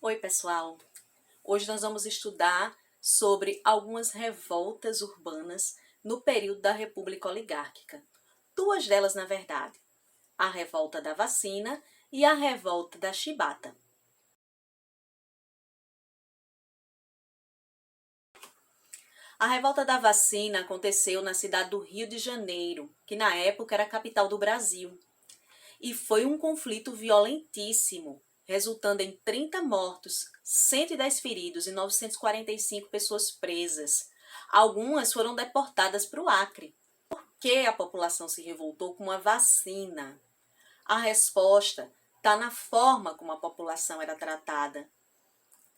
Oi, pessoal! Hoje nós vamos estudar sobre algumas revoltas urbanas no período da República Oligárquica. Duas delas, na verdade, a revolta da vacina e a revolta da chibata. A revolta da vacina aconteceu na cidade do Rio de Janeiro, que na época era a capital do Brasil. E foi um conflito violentíssimo, resultando em 30 mortos, 110 feridos e 945 pessoas presas. Algumas foram deportadas para o Acre. Por que a população se revoltou com a vacina? A resposta está na forma como a população era tratada.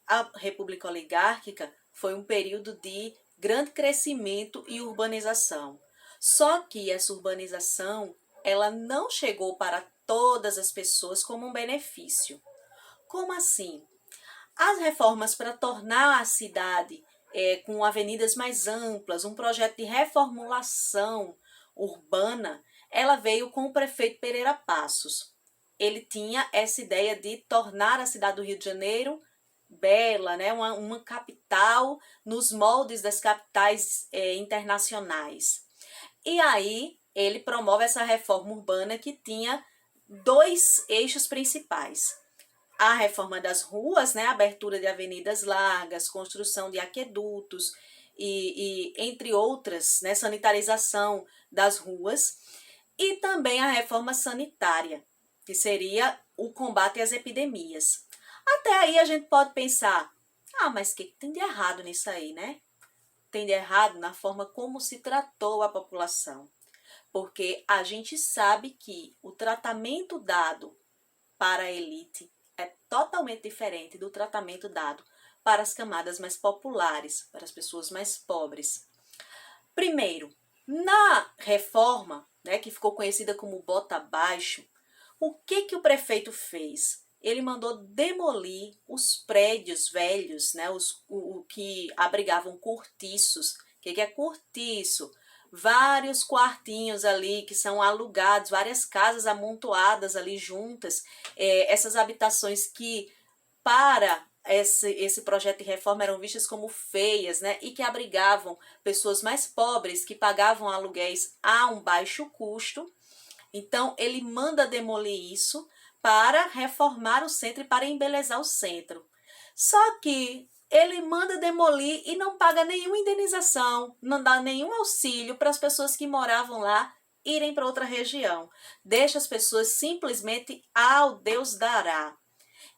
A República Oligárquica foi um período de grande crescimento e urbanização. Só que essa urbanização ela não chegou para todas as pessoas como um benefício. Como assim? As reformas para tornar a cidade com avenidas mais amplas, um projeto de reformulação urbana, ela veio com o prefeito Pereira Passos. Ele tinha essa ideia de tornar a cidade do Rio de Janeiro bela, né? uma capital nos moldes das capitais internacionais. E aí ele promove essa reforma urbana que tinha dois eixos principais. A reforma das ruas, né? Abertura de avenidas largas, construção de aquedutos e entre outras, né? Sanitarização das ruas. E também a reforma sanitária, que seria o combate às epidemias. Até aí a gente pode pensar, mas o que tem de errado nisso aí, né? Tem de errado na forma como se tratou a população. Porque a gente sabe que o tratamento dado para a elite é totalmente diferente do tratamento dado para as camadas mais populares, para as pessoas mais pobres. Primeiro, na reforma, né, que ficou conhecida como bota abaixo, o que o prefeito fez? Ele mandou demolir os prédios velhos, né, o que abrigavam cortiços. O que é cortiço? Vários quartinhos ali que são alugados, várias casas amontoadas ali juntas, essas habitações que para esse projeto de reforma eram vistas como feias, né, e que abrigavam pessoas mais pobres que pagavam aluguéis a um baixo custo. Então ele manda demolir isso para reformar o centro e para embelezar o centro. Só que ele manda demolir e não paga nenhuma indenização, não dá nenhum auxílio para as pessoas que moravam lá irem para outra região. Deixa as pessoas simplesmente ao Deus dará.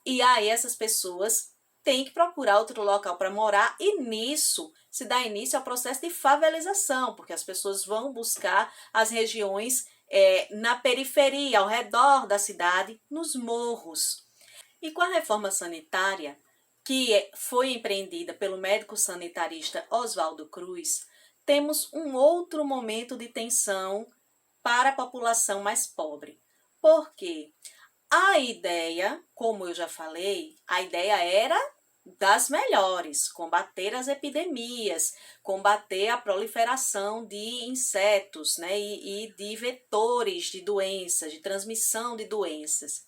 E aí essas pessoas têm que procurar outro local para morar e nisso se dá início ao processo de favelização, porque as pessoas vão buscar as regiões na periferia, ao redor da cidade, nos morros. E com a reforma sanitária, que foi empreendida pelo médico sanitarista Oswaldo Cruz, temos um outro momento de tensão para a população mais pobre. Por quê? A ideia, como eu já falei, a ideia era das melhores, combater as epidemias, combater a proliferação de insetos, né, e de vetores de doenças, de transmissão de doenças.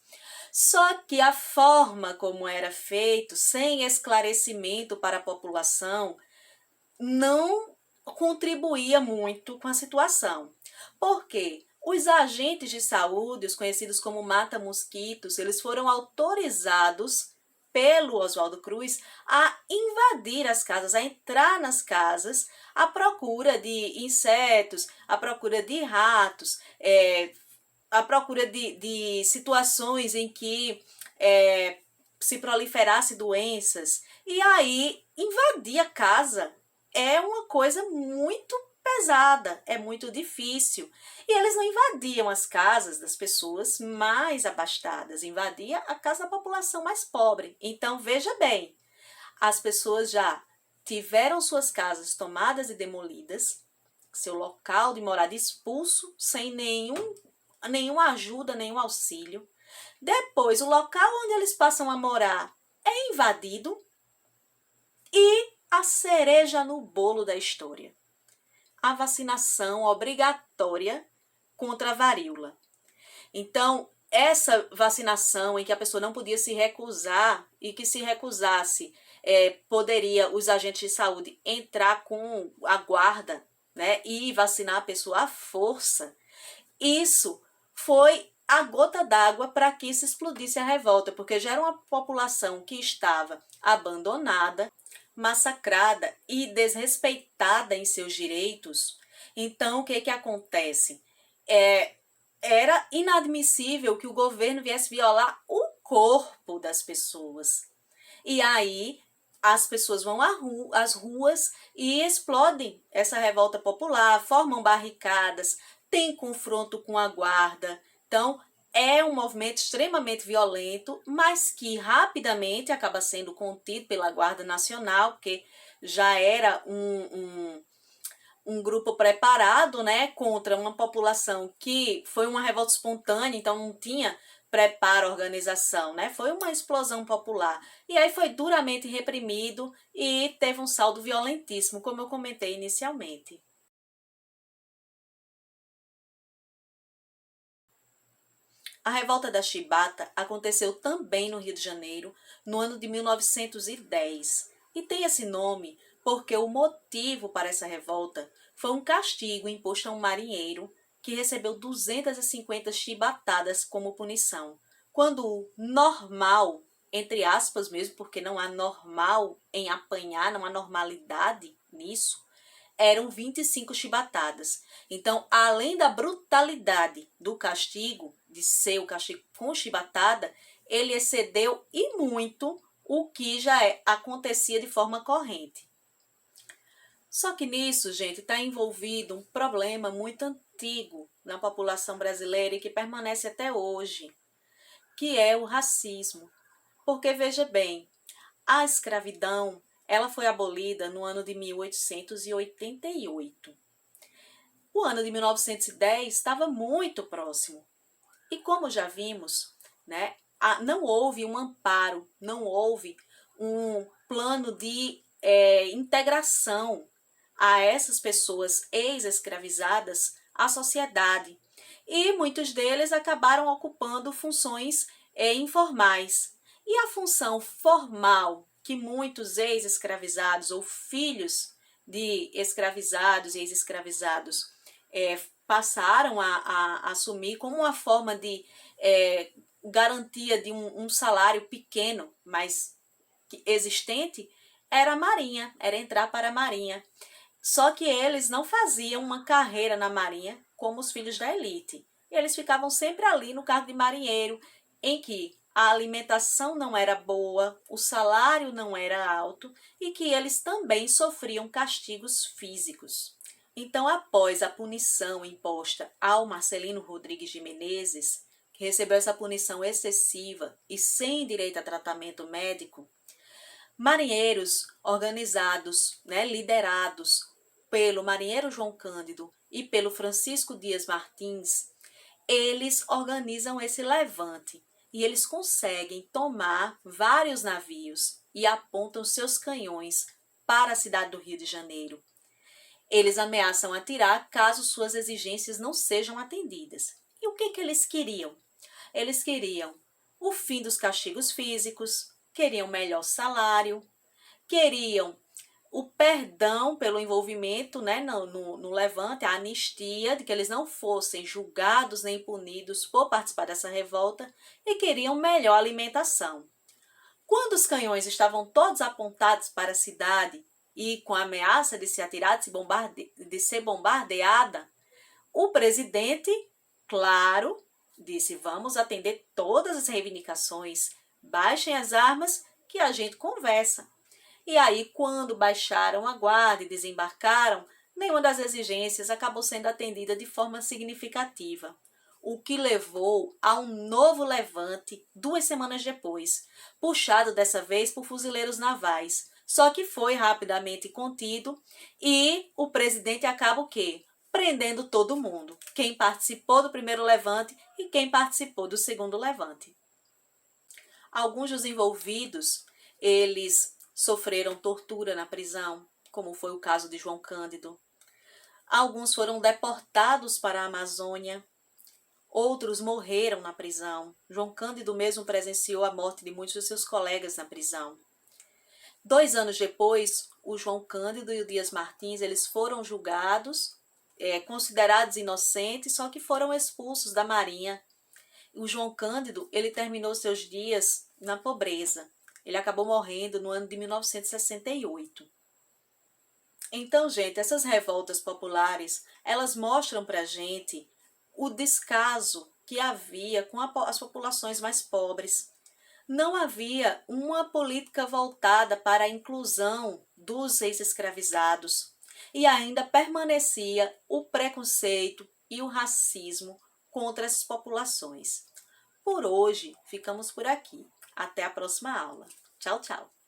Só que a forma como era feito, sem esclarecimento para a população, não contribuía muito com a situação. Por quê? Os agentes de saúde, os conhecidos como mata-mosquitos, eles foram autorizados pelo Oswaldo Cruz a invadir as casas, a entrar nas casas à procura de insetos, à procura de ratos, à procura de situações em que se proliferasse doenças. E aí invadir a casa é uma coisa muito pesada, é muito difícil. E eles não invadiam as casas das pessoas mais abastadas, invadia a casa da população mais pobre. Então, veja bem, as pessoas já tiveram suas casas tomadas e demolidas, seu local de morada expulso, sem nenhuma ajuda, nenhum auxílio. Depois, o local onde eles passam a morar é invadido e a cereja no bolo da história: a vacinação obrigatória contra a varíola. Então, essa vacinação em que a pessoa não podia se recusar e que se recusasse, poderia os agentes de saúde entrar com a guarda, né, e vacinar a pessoa à força, isso foi a gota d'água para que se explodisse a revolta, porque já era uma população que estava abandonada, massacrada e desrespeitada em seus direitos. Então, o que acontece? Era inadmissível que o governo viesse violar o corpo das pessoas. E aí as pessoas vão às ruas e explodem essa revolta popular, formam barricadas, tem confronto com a guarda. Então, é um movimento extremamente violento, mas que rapidamente acaba sendo contido pela Guarda Nacional, porque já era um grupo preparado, né, contra uma população que foi uma revolta espontânea, então não tinha preparo, organização, né? Foi uma explosão popular. E aí foi duramente reprimido e teve um saldo violentíssimo, como eu comentei inicialmente. A revolta da Chibata aconteceu também no Rio de Janeiro, no ano de 1910, e tem esse nome porque o motivo para essa revolta foi um castigo imposto a um marinheiro que recebeu 250 chibatadas como punição, quando o normal, entre aspas mesmo, porque não há normal em apanhar, não há normalidade nisso, eram 25 chibatadas. Então, além da brutalidade do castigo, de ser o castigo com chibatada, ele excedeu e muito o que já acontecia de forma corrente. Só que nisso, gente, está envolvido um problema muito antigo na população brasileira e que permanece até hoje, que é o racismo. Porque, veja bem, a escravidão ela foi abolida no ano de 1888. O ano de 1910 estava muito próximo. E como já vimos, né, não houve um amparo, não houve um plano de integração a essas pessoas ex-escravizadas à sociedade. E muitos deles acabaram ocupando funções informais. E a função formal que muitos ex-escravizados ou filhos de escravizados e ex-escravizados passaram a assumir como uma forma de garantia de um salário pequeno, mas existente, era a marinha, era entrar para a marinha. Só que eles não faziam uma carreira na marinha como os filhos da elite. Eles ficavam sempre ali no cargo de marinheiro, em que a alimentação não era boa, o salário não era alto e que eles também sofriam castigos físicos. Então, após a punição imposta ao Marcelino Rodrigues de Menezes, que recebeu essa punição excessiva e sem direito a tratamento médico, marinheiros organizados, né, liderados pelo marinheiro João Cândido e pelo Francisco Dias Martins, eles organizam esse levante e eles conseguem tomar vários navios e apontam seus canhões para a cidade do Rio de Janeiro. Eles ameaçam atirar caso suas exigências não sejam atendidas. E o que eles queriam? Eles queriam o fim dos castigos físicos, queriam melhor salário, queriam o perdão pelo envolvimento, né, no levante, a anistia, de que eles não fossem julgados nem punidos por participar dessa revolta, e queriam melhor alimentação. Quando os canhões estavam todos apontados para a cidade e com a ameaça de se atirar, de ser bombardeada, o presidente, claro, disse: vamos atender todas as reivindicações, baixem as armas que a gente conversa. E aí, quando baixaram a guarda e desembarcaram, nenhuma das exigências acabou sendo atendida de forma significativa, o que levou a um novo levante 2 semanas depois, puxado dessa vez por fuzileiros navais. Só que foi rapidamente contido e o presidente acaba o quê? Prendendo todo mundo, quem participou do primeiro levante e quem participou do segundo levante. Alguns dos envolvidos, eles sofreram tortura na prisão, como foi o caso de João Cândido. Alguns foram deportados para a Amazônia. Outros morreram na prisão. João Cândido mesmo presenciou a morte de muitos de seus colegas na prisão. 2 anos depois, o João Cândido e o Dias Martins, eles foram julgados, considerados inocentes, só que foram expulsos da Marinha. O João Cândido, ele terminou seus dias na pobreza. Ele acabou morrendo no ano de 1968. Então, gente, essas revoltas populares, elas mostram pra gente o descaso que havia com as populações mais pobres. Não havia uma política voltada para a inclusão dos ex-escravizados e ainda permanecia o preconceito e o racismo contra essas populações. Por hoje, ficamos por aqui. Até a próxima aula. Tchau, tchau!